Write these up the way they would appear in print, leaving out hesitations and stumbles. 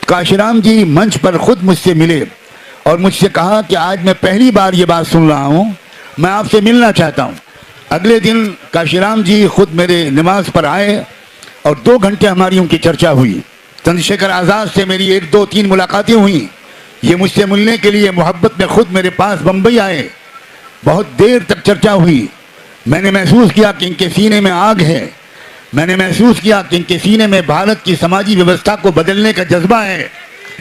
काशीराम जी मंच पर खुद मुझसे मिले और मुझसे कहा कि आज मैं पहली बार ये बात सुन रहा हूँ, मैं आपसे मिलना चाहता हूँ। अगले दिन काशीराम जी खुद मेरे नमाज पर आए और 2 घंटे हमारी उनकी चर्चा हुई। चंद्रशेखर आज़ाद से मेरी 1, 2, 3 मुलाकातें हुई। ये मुझसे मिलने के लिए मोहब्बत में खुद मेरे पास बम्बई आए। बहुत देर तक चर्चा हुई। मैंने महसूस किया कि इनके सीने में आग है। मैंने महसूस किया कि इनके सीने में भारत की समाजी व्यवस्था को बदलने का जज्बा है।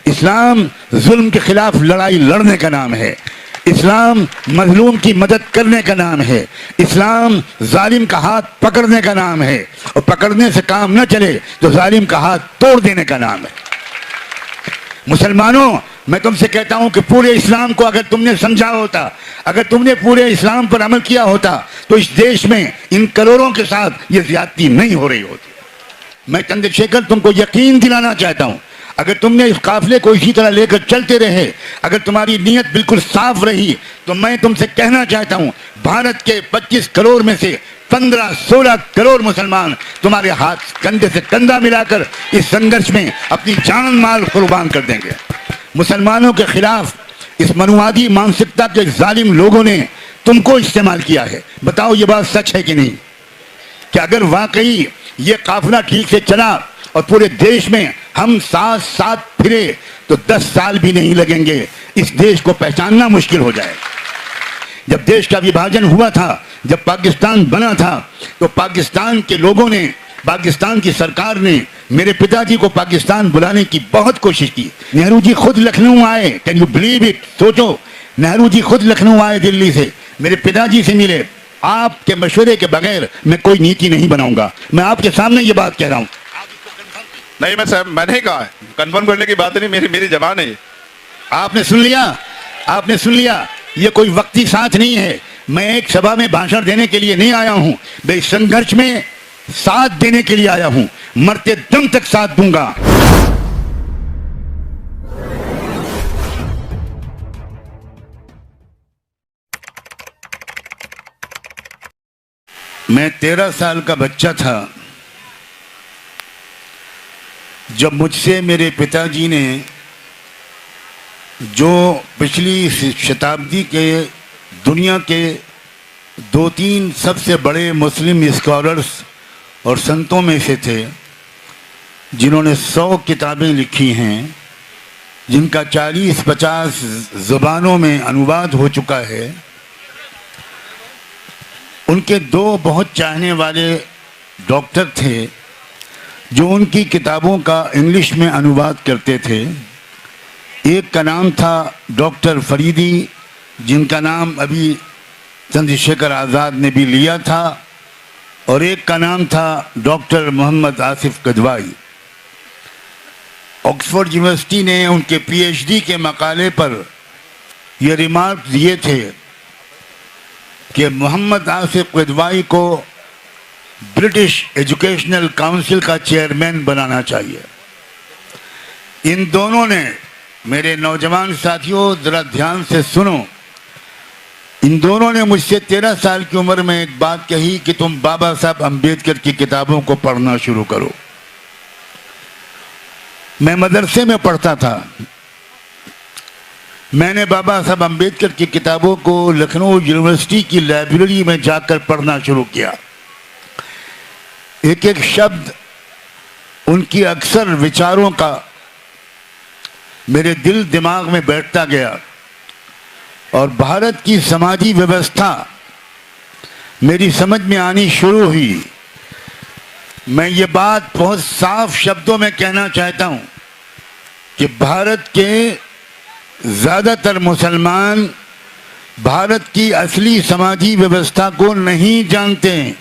इस्लाम जुल्म के खिलाफ लड़ाई लड़ने का नाम है। इस्लाम मजलूम की मदद करने का नाम है। इस्लाम जालिम का हाथ पकड़ने का नाम है, और पकड़ने से काम न चले तो जालिम का हाथ तोड़ देने का नाम है। मुसलमानों, मैं तुमसे कहता हूं कि पूरे इस्लाम को अगर तुमने समझा होता, अगर तुमने पूरे इस्लाम पर अमल किया होता, तो इस देश में इन करोड़ों के साथ ये ज्यादती नहीं हो रही होती। मैं चंद्रशेखर तुमको यकीन दिलाना चाहता हूं, अगर तुमने इस काफिले को इसी तरह लेकर चलते रहे, अगर तुम्हारी नीयत बिल्कुल साफ रही, तो मैं तुमसे कहना चाहता हूं, भारत के 25 करोड़ में से 15-16 करोड़ मुसलमान तुम्हारे हाथ कंधे से कंधा मिलाकर इस संघर्ष में अपनी जान माल कुर्बान कर देंगे। मुसलमानों के खिलाफ इस मनुवादी मानसिकता के जालिम लोगों ने तुमको इस्तेमाल किया है। बताओ ये बात सच है कि नहीं? कि अगर वाकई ये काफिला ठीक से चला और पूरे देश में हम साथ साथ फिरे तो 10 साल भी नहीं लगेंगे, इस देश को पहचानना मुश्किल हो जाए। जब देश का विभाजन हुआ था, जब पाकिस्तान बना था, तो पाकिस्तान के लोगों ने, पाकिस्तान की सरकार ने मेरे पिताजी को पाकिस्तान बुलाने की बहुत कोशिश की। नेहरू जी खुद लखनऊ आए। Can you believe it? सोचो, नेहरू जी खुद लखनऊ आए दिल्ली से, मेरे पिताजी से मिले। आपके मशवरे के बगैर मैं कोई नीति नहीं बनाऊंगा। मैं आपके सामने ये बात कह रहा हूं। नहीं, मैं साहब मैंने कहा है, कंफर्म करने की बात नहीं, मेरी जबान है। आपने सुन लिया, आपने सुन लिया। ये कोई वक्ती साथ नहीं है। मैं एक सभा में भाषण देने के लिए नहीं आया हूं, मैं इस संघर्ष में साथ देने के लिए आया हूं। मरते दम तक साथ दूंगा। मैं 13 साल का बच्चा था जब मुझसे मेरे पिताजी ने, जो पिछली शताब्दी के दुनिया के 2-3 सबसे बड़े मुस्लिम स्कॉलर्स और संतों में से थे, जिन्होंने 100 किताबें लिखी हैं, जिनका 40-50 ज़ुबानों में अनुवाद हो चुका है, उनके 2 बहुत चाहने वाले डॉक्टर थे जो उनकी किताबों का इंग्लिश में अनुवाद करते थे। एक का नाम था डॉक्टर फरीदी, जिनका नाम अभी चंद्रशेखर आज़ाद ने भी लिया था, और एक का नाम था doctor Mohammad Asif Kidwai. Oxford University ने उनके पीएचडी के मकाले पर ये रिमार्क दिए थे कि मोहम्मद आसिफ कदवाई को ब्रिटिश एजुकेशनल काउंसिल का चेयरमैन बनाना चाहिए। इन दोनों ने, मेरे नौजवान साथियों जरा ध्यान से सुनो, इन दोनों ने मुझसे 13 साल की उम्र में एक बात कही कि तुम बाबा साहब अम्बेडकर की किताबों को पढ़ना शुरू करो। मैं मदरसे में पढ़ता था। मैंने बाबा साहब अम्बेडकर की किताबों को लखनऊ यूनिवर्सिटी की लाइब्रेरी में जाकर पढ़ना शुरू किया। एक एक शब्द उनकी अक्सर विचारों का मेरे दिल दिमाग में बैठता गया, और भारत की समाजी व्यवस्था मेरी समझ में आनी शुरू हुई। मैं ये बात बहुत साफ शब्दों में कहना चाहता हूँ कि भारत के ज़्यादातर मुसलमान भारत की असली समाजी व्यवस्था को नहीं जानते हैं।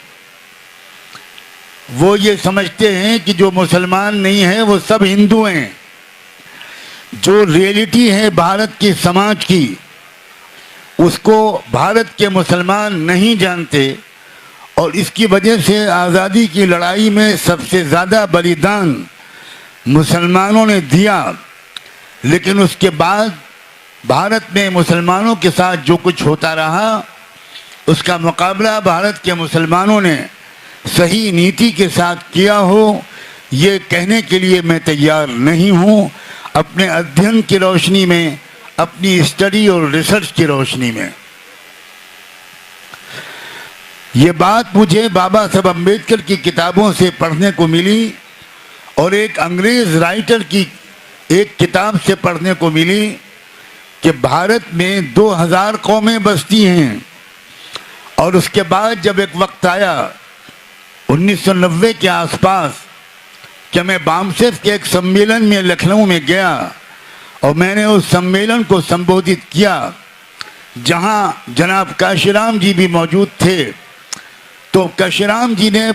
वो ये समझते हैं कि जो मुसलमान नहीं है वो सब हिंदू हैं। जो रियलिटी है भारत की समाज की, उसको भारत के मुसलमान नहीं जानते, और इसकी वजह से आज़ादी की लड़ाई में सबसे ज़्यादा बलिदान मुसलमानों ने दिया। लेकिन उसके बाद भारत में मुसलमानों के साथ जो कुछ होता रहा, उसका मुकाबला भारत के मुसलमानों ने सही नीति के साथ किया हो, ये कहने के लिए मैं तैयार नहीं हूँ। अपने अध्ययन की रोशनी में, अपनी स्टडी और रिसर्च की रोशनी में। ये बात मुझे बाबा साहब अम्बेडकर की किताबों से पढ़ने को मिली और एक अंग्रेज राइटर की एक किताब से पढ़ने को मिली कि भारत में 2000 कौमें बसती हैं। और उसके बाद जब एक वक्त आया 1990 के आसपास कि मैं बामसेफ के एक सम्मेलन में लखनऊ में गया और मैंने उस सम्मेलन को संबोधित किया, जहां जनाब काशीराम जी भी मौजूद थे। तो काशीराम जी ने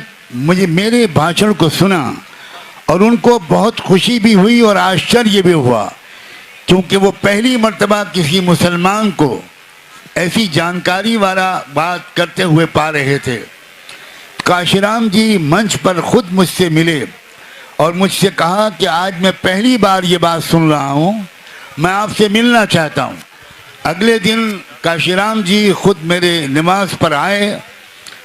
मेरे भाषण को सुना और उनको बहुत खुशी भी हुई और आश्चर्य भी हुआ, क्योंकि वो पहली मर्तबा किसी मुसलमान को ऐसी जानकारी वाला बात करते हुए पा रहे थे। काशीराम जी मंच पर खुद मुझसे मिले और मुझसे कहा कि आज मैं पहली बार ये बात सुन रहा हूँ, मैं आपसे मिलना चाहता हूँ। अगले दिन काशीराम जी खुद मेरे निवास पर आए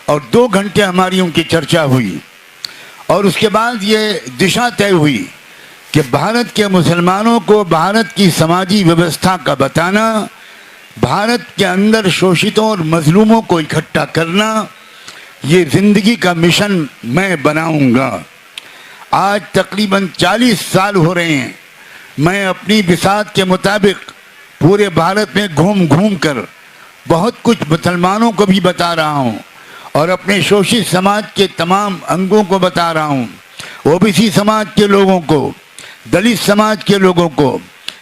और 2 घंटे हमारी उनकी चर्चा हुई और उसके बाद ये दिशा तय हुई कि भारत के मुसलमानों को भारत की समाजी व्यवस्था का बताना, भारत के अंदर शोषितों और मजलूमों को इकट्ठा करना, ये ज़िंदगी का मिशन मैं बनाऊंगा। आज तकरीबन 40 साल हो रहे हैं, मैं अपनी बिसात के मुताबिक पूरे भारत में घूम घूम कर बहुत कुछ मुसलमानों को भी बता रहा हूँ और अपने शोषित समाज के तमाम अंगों को बता रहा हूँ, ओबीसी समाज के लोगों को, दलित समाज के लोगों को,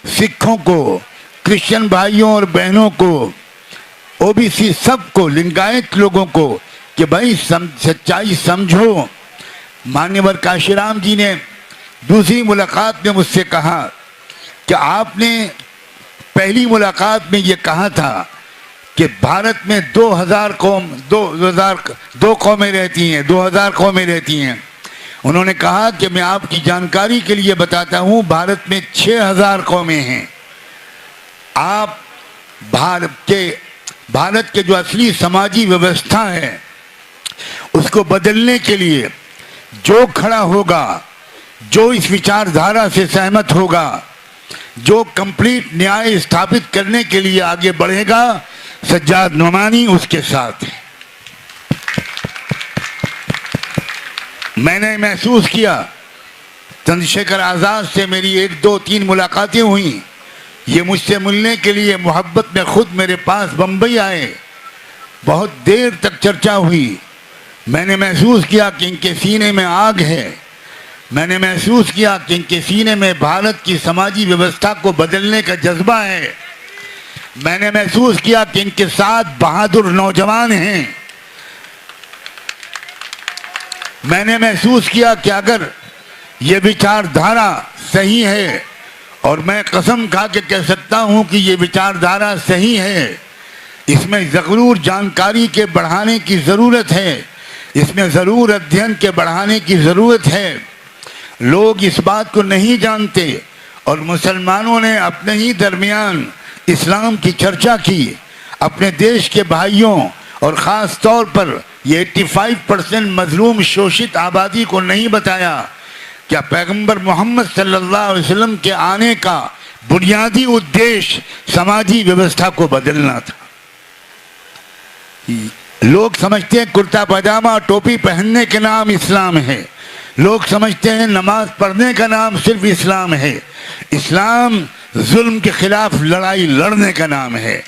सिखों को, क्रिश्चियन भाइयों और बहनों को, ओबीसी सबको, लिंगायत लोगों को कि भाई सच्चाई समझो। मान्यवर काशीराम जी ने दूसरी मुलाकात में मुझसे कहा कि आपने पहली मुलाकात में ये कहा था कि भारत में 2000 कौमें रहती हैं, 2000 कौमें रहती हैं। उन्होंने कहा कि मैं आपकी जानकारी के लिए बताता हूँ, भारत में 6000 कौमें हैं। आप भारत के जो असली समाजी व्यवस्था है उसको बदलने के लिए जो खड़ा होगा, जो इस विचारधारा से सहमत होगा, जो कंप्लीट न्याय स्थापित करने के लिए आगे बढ़ेगा, सज्जाद नोमानी उसके साथ है। मैंने महसूस किया, चंद्रशेखर आज़ाद से मेरी 1, 2, 3 मुलाकातें हुई। ये मुझसे मिलने के लिए मोहब्बत में खुद मेरे पास बम्बई आए, बहुत देर तक चर्चा हुई। मैंने महसूस किया कि इनके सीने में आग है। मैंने महसूस किया कि इनके सीने में भारत की समाजी व्यवस्था को बदलने का जज्बा है। मैंने महसूस किया कि इनके साथ बहादुर नौजवान हैं। मैंने महसूस किया कि अगर ये विचारधारा सही है, और मैं कसम खा के कह सकता हूं कि ये विचारधारा सही है, इसमें ज़रूर जानकारी के बढ़ाने की ज़रूरत है, इसमें ज़रूर अध्ययन के बढ़ाने की ज़रूरत है। लोग इस बात को नहीं जानते और मुसलमानों ने अपने ही दरमियान इस्लाम की चर्चा की। अपने देश के भाइयों और ख़ास तौर पर ये 85% मजलूम शोषित आबादी को नहीं बताया क्या पैगंबर मोहम्मद सल्लल्लाहु अलैहि वसल्लम के आने का बुनियादी उद्देश्य समाजी व्यवस्था को बदलना था। लोग समझते हैं कुर्ता पजामा टोपी पहनने के नाम इस्लाम है। लोग समझते हैं नमाज पढ़ने का नाम सिर्फ इस्लाम है। इस्लाम जुल्म के खिलाफ लड़ाई लड़ने का नाम है।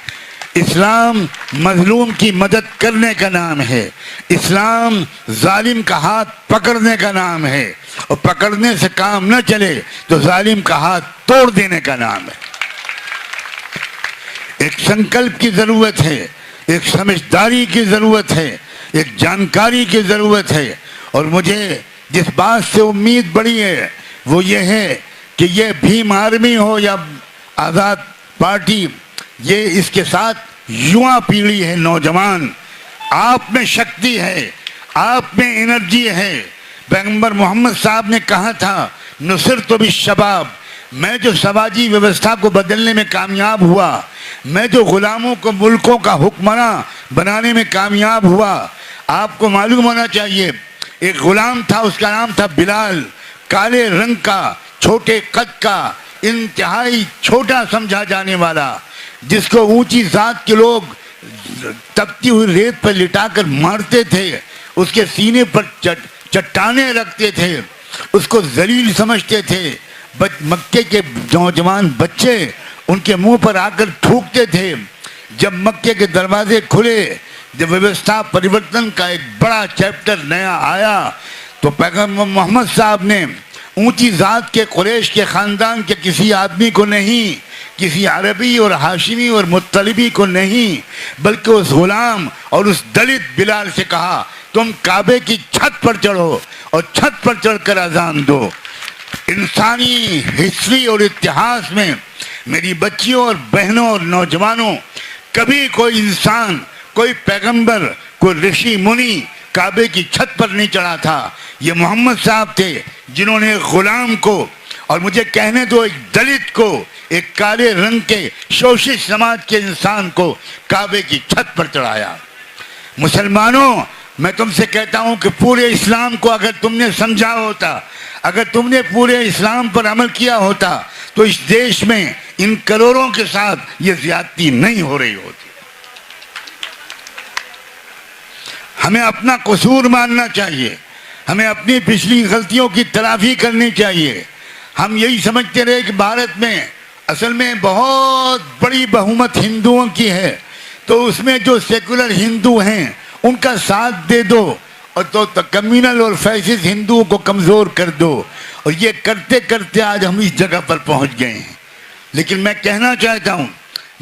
इस्लाम मजलूम की मदद करने का नाम है। इस्लाम जालिम का हाथ पकड़ने का नाम है, और पकड़ने से काम न चले तो जालिम का हाथ तोड़ देने का नाम है। एक संकल्प की जरूरत है, एक समझदारी की जरूरत है, एक जानकारी की जरूरत है। और मुझे जिस बात से उम्मीद बड़ी है वो ये है कि ये भीम आर्मी हो या आज़ाद पार्टी, ये इसके साथ युवा पीढ़ी है, नौजवान। आप में शक्ति है, आप में एनर्जी है। पैगंबर मोहम्मद साहब ने कहा था नुसरत बिश्शबाब, मैं जो समाजी व्यवस्था को बदलने में कामयाब हुआ, मैं जो गुलामों को मुल्कों का हुक्मरान बनाने में कामयाब हुआ। आपको मालूम होना चाहिए, एक गुलाम था, उसका नाम था बिलाल, काले रंग का, छोटे कद का, इंतहाई छोटा समझा जाने वाला, जिसको ऊंची जात के लोग तपती हुई रेत पर लिटाकर मारते थे, उसके सीने पर चट्टाने रखते थे, उसको जलील समझते थे। मक्के के नौजवान बच्चे उनके मुंह पर आकर थूकते थे। जब मक्के के दरवाजे खुले, जब व्यवस्था परिवर्तन का एक बड़ा चैप्टर नया आया, तो पैगंबर मोहम्मद साहब ने ऊंची जात के कुरैश के खानदान के किसी आदमी को नहीं, किसी अरबी और हाशिमी और मुत्तलिबी को नहीं, बल्कि उस गुलाम और उस दलित बिलाल से कहा, तुम काबे की छत पर चढ़ो और छत पर चढ़कर अजान दो। इंसानी हिस्ट्री और इतिहास में मेरी बच्चियों और बहनों और नौजवानों, कभी कोई इंसान, कोई पैगंबर, कोई ऋषि मुनि काबे की छत पर नहीं चढ़ा था। ये मोहम्मद साहब थे जिन्होंने गुलाम को, और मुझे कहने दो एक दलित को, एक काले रंग के शोषित समाज के इंसान को काबे की छत पर चढ़ाया। मुसलमानों, मैं तुमसे कहता हूं कि पूरे इस्लाम को अगर तुमने समझा होता, अगर तुमने पूरे इस्लाम पर अमल किया होता, तो इस देश में इन करोड़ों के साथ ये ज्यादती नहीं हो रही होती। हमें अपना कसूर मानना चाहिए, हमें अपनी पिछली गलतियों की तलाफी करनी चाहिए। हम यही समझते रहे कि भारत में असल में बहुत बड़ी बहुमत हिंदुओं की है, तो उसमें जो सेकुलर हिंदू हैं उनका साथ दे दो और तो कम्युनल और फैसिस्ट हिंदुओं को कमज़ोर कर दो। और ये करते करते आज हम इस जगह पर पहुंच गए हैं। लेकिन मैं कहना चाहता हूं,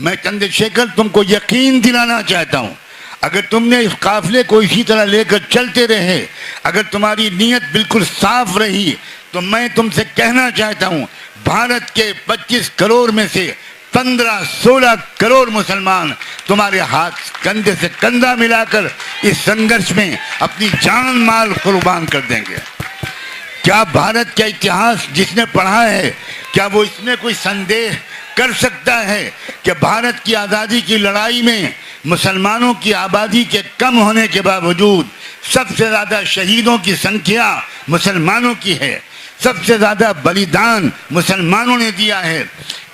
मैं चंद्रशेखर तुमको यकीन दिलाना चाहता हूं, अगर तुमने इस काफिले को इसी तरह लेकर चलते रहे, अगर तुम्हारी नीयत बिल्कुल साफ रही, तो मैं तुमसे कहना चाहता हूं, भारत के 25 करोड़ में से 15-16 करोड़ मुसलमान तुम्हारे हाथ कंधे से कंधा मिलाकर इस संघर्ष में अपनी जान माल कुर्बान कर देंगे। क्या भारत का इतिहास जिसने पढ़ा है, क्या वो इसमें कोई संदेह कर सकता है कि भारत की आज़ादी की लड़ाई में मुसलमानों की आबादी के कम होने के बावजूद सबसे ज़्यादा शहीदों की संख्या मुसलमानों की है, सबसे ज़्यादा बलिदान मुसलमानों ने दिया है।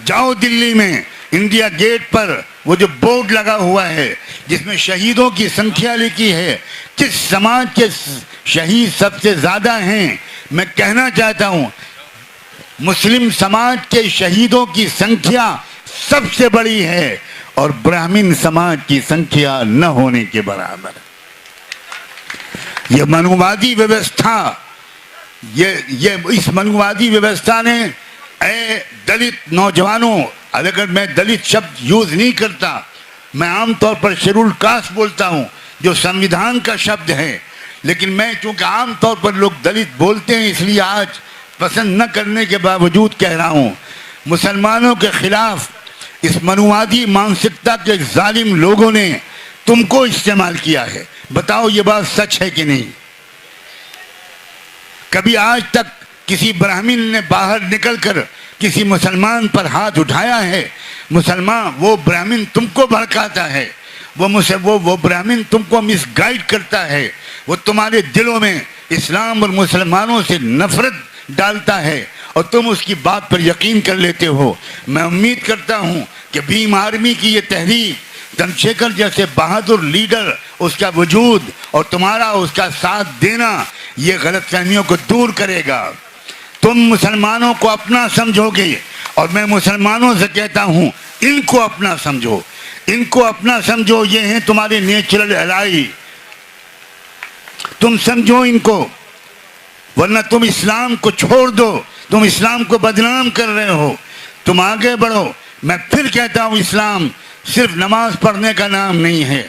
जाओ दिल्ली में इंडिया गेट पर वो जो बोर्ड लगा हुआ है जिसमें शहीदों की संख्या लिखी है, किस समाज के शहीद सबसे ज़्यादा हैं, मैं कहना चाहता हूँ मुस्लिम समाज के शहीदों की संख्या सबसे बड़ी है और ब्राह्मण समाज की संख्या न होने के बराबर। ये मनुवादी व्यवस्था, ये इस मनुवादी व्यवस्था ने, ऐ दलित नौजवानों, अगर मैं दलित शब्द यूज नहीं करता, मैं आमतौर पर शेड्यूल कास्ट बोलता हूँ जो संविधान का शब्द है, लेकिन मैं चूंकि आमतौर पर लोग दलित बोलते हैं इसलिए आज पसंद न करने के बावजूद कह रहा हूँ, मुसलमानों के खिलाफ इस मनुवादी मानसिकता के जालिम लोगों ने तुमको इस्तेमाल किया है। बताओ ये बात सच है कि नहीं? कभी आज तक किसी ब्राह्मण ने बाहर निकलकर किसी मुसलमान पर हाथ उठाया है? मुसलमान, वो ब्राह्मण तुमको भड़काता है, वो ब्राह्मण तुमको मिसगाइड करता है, वो तुम्हारे दिलों में इस्लाम और मुसलमानों से नफरत डालता है और तुम उसकी बात पर यकीन कर लेते हो। मैं उम्मीद करता हूँ कि भीम आर्मी की ये तहरीक, चंद्रशेखर जैसे बहादुर लीडर, उसका वजूद और तुम्हारा उसका साथ देना ये गलतफहमियों को दूर करेगा। तुम मुसलमानों को अपना समझोगे और मैं मुसलमानों से कहता हूँ इनको अपना समझो, इनको अपना समझो। ये हैं तुम्हारे नेचुरल एलाई, तुम समझो इनको, वरना तुम इस्लाम को छोड़ दो, तुम इस्लाम को बदनाम कर रहे हो। तुम आगे बढ़ो। मैं फिर कहता हूँ इस्लाम सिर्फ नमाज पढ़ने का नाम नहीं है।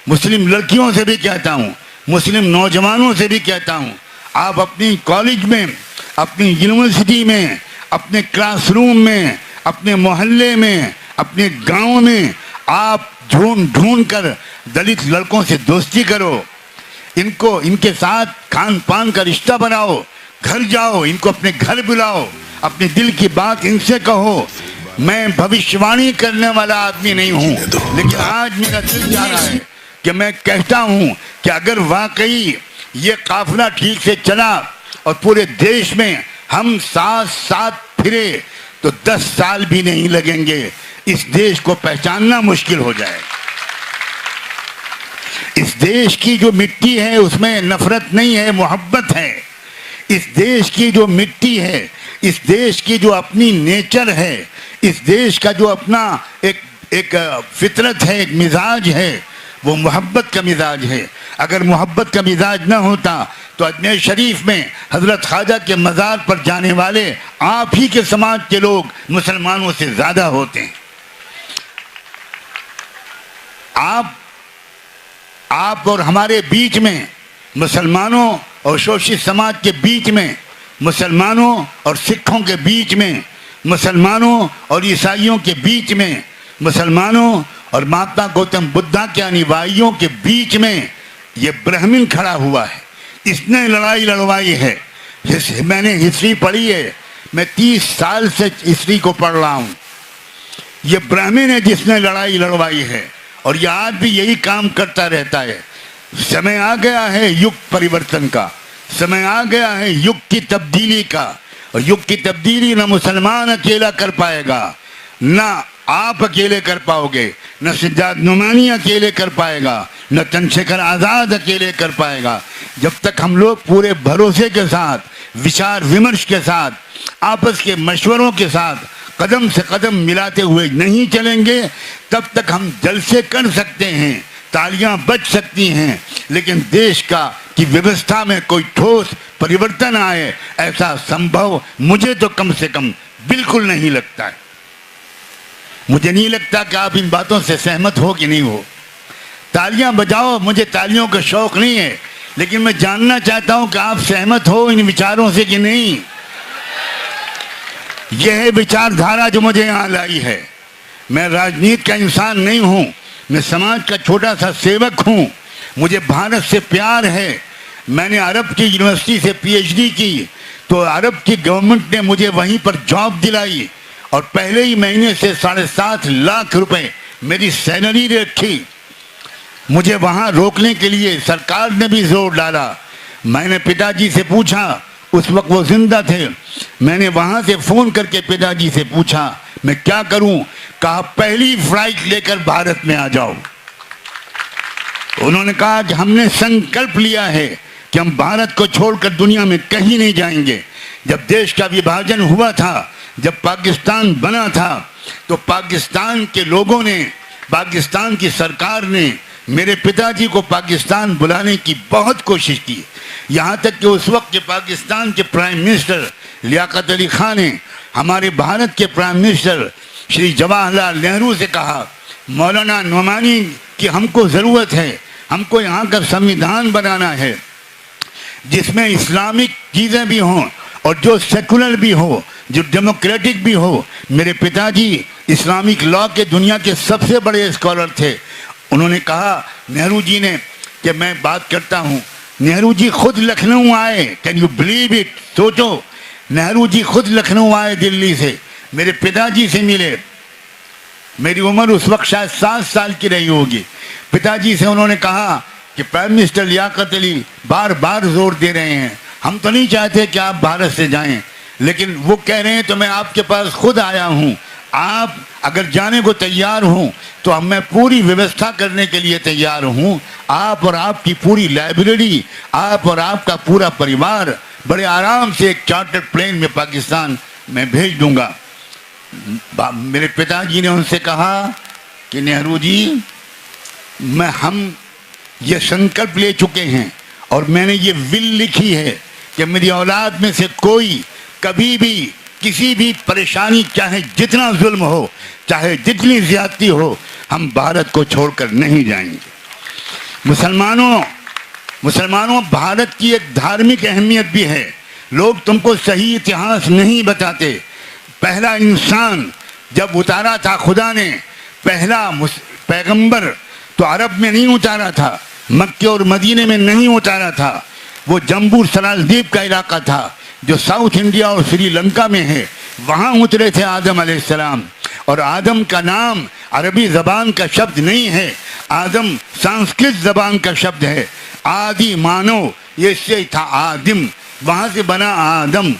मुस्लिम लड़कियों से भी कहता हूँ, मुस्लिम नौजवानों से भी कहता हूँ, आप अपनी कॉलेज में, अपनी यूनिवर्सिटी में, अपने क्लासरूम में, अपने मोहल्ले में, अपने गांव में आप ढूंढ कर दलित लड़कों से दोस्ती करो, इनको, इनके साथ खान पान का रिश्ता बनाओ, घर जाओ, इनको अपने घर बुलाओ, अपने दिल की बात इनसे कहो। मैं भविष्यवाणी करने वाला आदमी नहीं हूँ, लेकिन आज मेरा दिल जा रहा है कि मैं कहता हूँ कि अगर वाकई ये काफिला ठीक से चला और पूरे देश में हम साथ साथ फिरे तो 10 साल भी नहीं लगेंगे, इस देश को पहचानना मुश्किल हो जाए। इस देश की जो मिट्टी है उसमें नफरत नहीं है, मोहब्बत है। इस देश की जो मिट्टी है, इस देश की जो अपनी नेचर है, इस देश का जो अपना एक फितरत है, एक मिजाज है, वो मोहब्बत का मिजाज है। अगर मोहब्बत का मिजाज ना होता तो अजमेर शरीफ में हजरत ख्वाजा के मज़ार पर जाने वाले आप ही के समाज के लोग मुसलमानों से ज़्यादा होते हैं। आप और हमारे बीच में, मुसलमानों और शोषित समाज के बीच में, मुसलमानों और सिखों के बीच में, मुसलमानों और ईसाइयों के बीच में, मुसलमानों और महात्मा गौतम बुद्धा के अनुयायियों के बीच में ये ब्राह्मण खड़ा हुआ है। इसने लड़ाई लड़वाई है। मैंने हिस्ट्री पढ़ी है, मैं 30 साल से हिस्ट्री को पढ़ रहा हूँ। ये ब्राह्मण है जिसने लड़ाई लड़वाई है और ये आज भी यही काम करता रहता है। समय आ गया है युग परिवर्तन का, समय आ गया है युग की तब्दीली का, और युग की तब्दीली न मुसलमान अकेला कर पाएगा, ना आप अकेले कर पाओगे, न सिद्धार्थ नुमानी अकेले कर पाएगा, न चंद्रशेखर आज़ाद अकेले कर पाएगा। जब तक हम लोग पूरे भरोसे के साथ, विचार विमर्श के साथ, आपस के मशवरों के साथ कदम से कदम मिलाते हुए नहीं चलेंगे, तब तक हम जलसे कर सकते हैं, तालियां बज सकती हैं, लेकिन देश की व्यवस्था में कोई ठोस परिवर्तन आए, ऐसा संभव मुझे तो कम से कम बिल्कुल नहीं लगता है। मुझे नहीं लगता कि आप इन बातों से सहमत हो कि नहीं हो। तालियां बजाओ, मुझे तालियों का शौक नहीं है, लेकिन मैं जानना चाहता हूं कि आप सहमत हो इन विचारों से कि नहीं। यह है विचारधारा जो मुझे यहाँ लाई है। मैं राजनीति का इंसान नहीं हूँ, मैं समाज का छोटा सा सेवक हूँ। मुझे भारत से प्यार है। मैंने अरब की यूनिवर्सिटी से PhD की, तो अरब की गवर्नमेंट ने मुझे वहीं पर जॉब दिलाई और पहले ही महीने से 7.5 लाख रुपए मेरी सैलरी रखी। मुझे वहाँ रोकने के लिए सरकार ने भी जोर डाला। मैंने पिताजी से पूछा, उस वक्त वो जिंदा थे, मैंने वहाँ से फ़ोन करके पिताजी से पूछा मैं क्या करूँ। कहा पहली फ्लाइट लेकर भारत में आ जाओ। उन्होंने कहा कि हमने संकल्प लिया है कि हम भारत को छोड़कर दुनिया में कहीं नहीं जाएंगे। जब देश का विभाजन हुआ था, जब पाकिस्तान बना था, तो पाकिस्तान के लोगों ने, पाकिस्तान की सरकार ने मेरे पिताजी को पाकिस्तान बुलाने की बहुत कोशिश की। यहाँ तक कि उस वक्त के पाकिस्तान के प्राइम मिनिस्टर लियाकत अली खान ने हमारे भारत के प्राइम मिनिस्टर श्री जवाहरलाल नेहरू से कहा, मौलाना नुमानी की हमको ज़रूरत है, हमको यहाँ का संविधान बनाना है जिसमें इस्लामिक चीज़ें भी हों और जो सेकुलर भी हो, जो डेमोक्रेटिक भी हो। मेरे पिताजी इस्लामिक लॉ के दुनिया के सबसे बड़े स्कॉलर थे। उन्होंने कहा नेहरू जी ने कि मैं बात करता हूँ। नेहरू जी खुद लखनऊ आए, कैन यू बिलीव इट। सोचो, नेहरू जी खुद लखनऊ आए दिल्ली से, मेरे पिताजी से मिले। मेरी उम्र उस वक्त शायद 7 साल की रही होगी। पिताजी से उन्होंने कहा कि प्राइम मिनिस्टर लियाकत अली बार बार जोर दे रहे हैं, हम तो नहीं चाहते कि आप भारत से जाएं, लेकिन वो कह रहे हैं तो मैं आपके पास खुद आया हूँ। आप अगर जाने को तैयार हों तो मैं पूरी व्यवस्था करने के लिए तैयार हूँ। आप और आपकी पूरी लाइब्रेरी, आप और आपका पूरा परिवार बड़े आराम से एक चार्टर्ड प्लेन में पाकिस्तान में भेज दूंगा। मेरे पिताजी ने उनसे कहा कि नेहरू जी, हम ये संकल्प ले चुके हैं और मैंने ये विल लिखी है कि मेरी औलाद में से कोई कभी भी किसी भी परेशानी, चाहे जितना जुल्म हो, चाहे जितनी ज्यादती हो, हम भारत को छोड़कर नहीं जाएंगे। मुसलमानों, भारत की एक धार्मिक अहमियत भी है। लोग तुमको सही इतिहास नहीं बताते। पहला इंसान जब उतारा था खुदा ने, पहला पैगंबर, तो अरब में नहीं उतारा था, मक्के और मदीने में नहीं उतारा था। वो जम्बू सलाल द्वीप का इलाका था जो साउथ इंडिया और श्रीलंका में है, वहाँ उतरे थे आदम अलैहिस्सलाम। और आदम का नाम अरबी ज़बान का शब्द नहीं है, आदम संस्कृत ज़बान का शब्द है। आदि मानव, ये से था आदिम, वहाँ से बना आदम।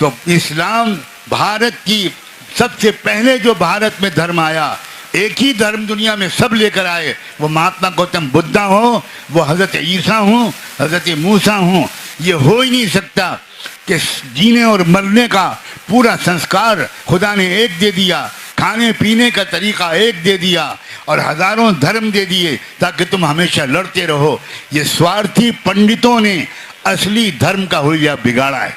तो इस्लाम भारत की सबसे पहले जो भारत में धर्म आया, एक ही धर्म दुनिया में सब लेकर आए, वो महात्मा गौतम बुद्धा हो, वो हजरत ईसा हो, हजरत मूसा हो। ये हो ही नहीं सकता कि जीने और मरने का पूरा संस्कार खुदा ने एक दे दिया, खाने पीने का तरीका एक दे दिया और हजारों धर्म दे दिए ताकि तुम हमेशा लड़ते रहो। ये स्वार्थी पंडितों ने असली धर्म का हुलिया बिगाड़ा है,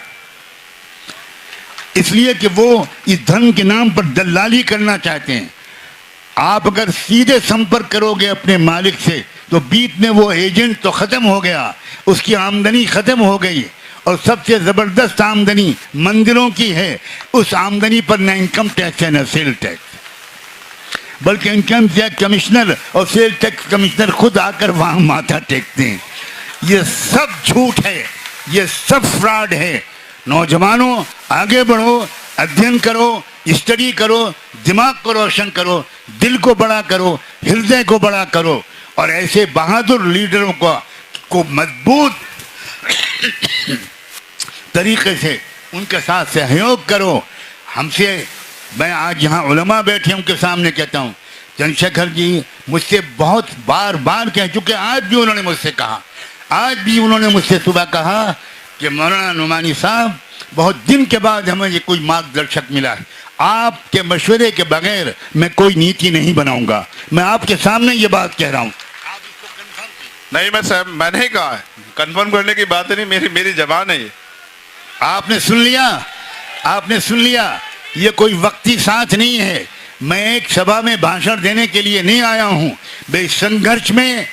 इसलिए कि वो इस धर्म के नाम पर दलाली करना चाहते हैं। आप अगर सीधे संपर्क करोगे अपने मालिक से तो बीच में वो एजेंट तो खत्म हो गया, उसकी आमदनी खत्म हो गई और सबसे जबरदस्त आमदनी मंदिरों की है। उस आमदनी पर न इनकम टैक्स है न सेल टैक्स, बल्कि इनकम टैक्स कमिश्नर और सेल टैक्स कमिश्नर खुद आकर वहां माथा टेकते हैं। ये सब झूठ है, ये सब फ्रॉड है। नौजवानों, आगे बढ़ो, अध्ययन करो, स्टडी करो, दिमाग को रोशन करो, दिल को बड़ा करो, हृदय को बड़ा करो और ऐसे बहादुर लीडरों को मजबूत तरीके से उनके साथ सहयोग करो। हमसे, मैं आज यहाँ उलमा बैठे उनके सामने कहता हूँ, चंद्रशेखर जी मुझसे बहुत बार बार कह चुके, आज भी उन्होंने मुझसे कहा, आज भी उन्होंने मुझसे सुबह कहा कि मौलाना नुमानी साहब, बहुत दिन के बाद हमें ये कोई मार्गदर्शक मिला है, आपके मशवरे के बगैर मैं कोई नीति नहीं बनाऊंगा। मैं आपके सामने ये बात कह रहा हूँ। आप इसको कंफर्म कीजिए। नहीं मैं साहब, मैंने ही कहा है, कंफर्म करने की बात नहीं, मेरी जबान है ये। आपने सुन लिया, आपने सुन लिया। ये कोई वक्ती साथ नहीं है। मैं एक सभा में भाषण देने के लिए नहीं आया हूं, मैं इस संघर्ष में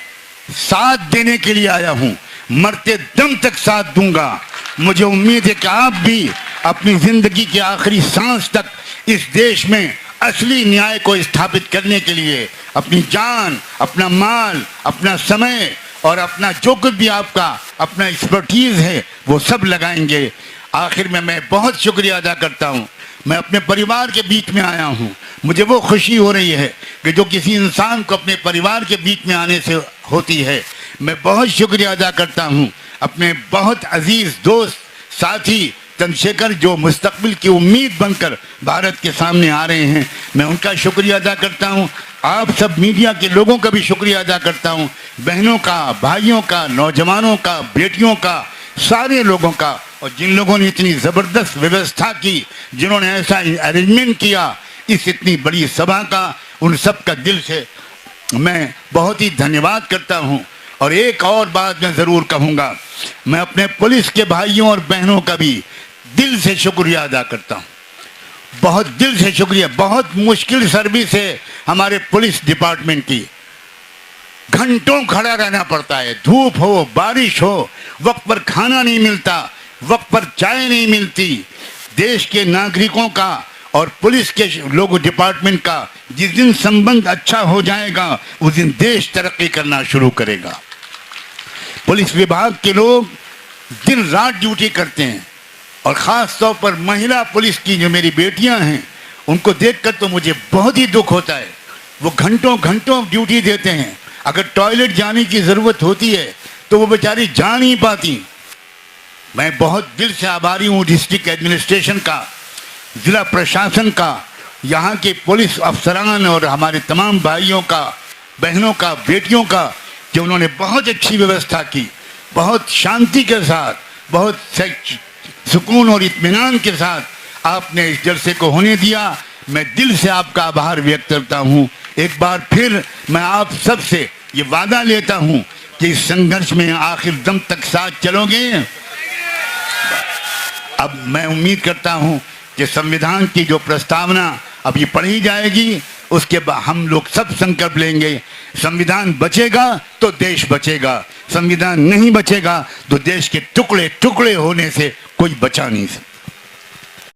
साथ देने के लिए आया हूं। मरते दम तक साथ दूंगा। मुझे उम्मीद है कि आप भी अपनी जिंदगी के आखिरी सांस तक इस देश में असली न्याय को स्थापित करने के लिए अपनी जान, अपना माल, अपना समय और अपना जो कुछ भी आपका अपना एक्सपर्टीज है वो सब लगाएंगे। आखिर में मैं बहुत शुक्रिया अदा करता हूँ। मैं अपने परिवार के बीच में आया हूँ। मुझे वो खुशी हो रही है कि जो किसी इंसान को अपने परिवार के बीच में आने से होती है। मैं बहुत शुक्रिया अदा करता हूँ अपने बहुत अजीज दोस्त साथी चंद्रशेखर, जो मुस्तकबिल की उम्मीद बनकर भारत के सामने आ रहे हैं। मैं उनका शुक्रिया अदा करता हूँ। आप सब मीडिया के लोगों का भी शुक्रिया अदा करता हूँ, बहनों का, भाइयों का, नौजवानों का, बेटियों का, सारे लोगों का। और जिन लोगों ने इतनी ज़बरदस्त व्यवस्था की, जिन्होंने ऐसा अरेंजमेंट किया इस इतनी बड़ी सभा का, उन सब का दिल से मैं बहुत ही धन्यवाद करता हूँ। और एक और बात मैं ज़रूर कहूँगा, मैं अपने पुलिस के भाइयों और बहनों का भी दिल से शुक्रिया अदा करता हूँ, बहुत दिल से शुक्रिया। बहुत मुश्किल सर्विस है हमारे पुलिस डिपार्टमेंट की। घंटों खड़ा रहना पड़ता है, धूप हो, बारिश हो, वक्त पर खाना नहीं मिलता, वक्त पर चाय नहीं मिलती। देश के नागरिकों का और पुलिस के लोगों डिपार्टमेंट का जिस दिन संबंध अच्छा हो जाएगा उस दिन देश तरक्की करना शुरू करेगा। पुलिस विभाग के लोग दिन रात ड्यूटी करते हैं और ख़ास तौर पर महिला पुलिस की जो मेरी बेटियां हैं, उनको देखकर तो मुझे बहुत ही दुख होता है। वो घंटों घंटों ड्यूटी देते हैं। अगर टॉयलेट जाने की ज़रूरत होती है तो वो बेचारी जा नहीं पाती। मैं बहुत दिल से आभारी हूँ डिस्ट्रिक्ट एडमिनिस्ट्रेशन का, ज़िला प्रशासन का, यहाँ के पुलिस अफसरान और हमारे तमाम भाइयों का, बहनों का, बेटियों का, कि उन्होंने बहुत अच्छी व्यवस्था की, बहुत शांति के साथ, बहुत सुकून और इत्मीनान के साथ आपने इस जलसे को होने दिया। मैं दिल से आपका आभार व्यक्त करता हूँ। एक बार फिर मैं आप सब से ये वादा लेता हूँ कि इस संघर्ष में आखिर दम तक साथ चलोगे। अब मैं उम्मीद करता हूँ कि संविधान की जो प्रस्तावना अभी पढ़ी जाएगी उसके बाद हम लोग सब संकल्प लेंगे, संविधान बचेगा तो देश बचेगा, संविधान नहीं बचेगा तो देश के टुकड़े टुकड़े होने से कोई बचा नहीं सकता।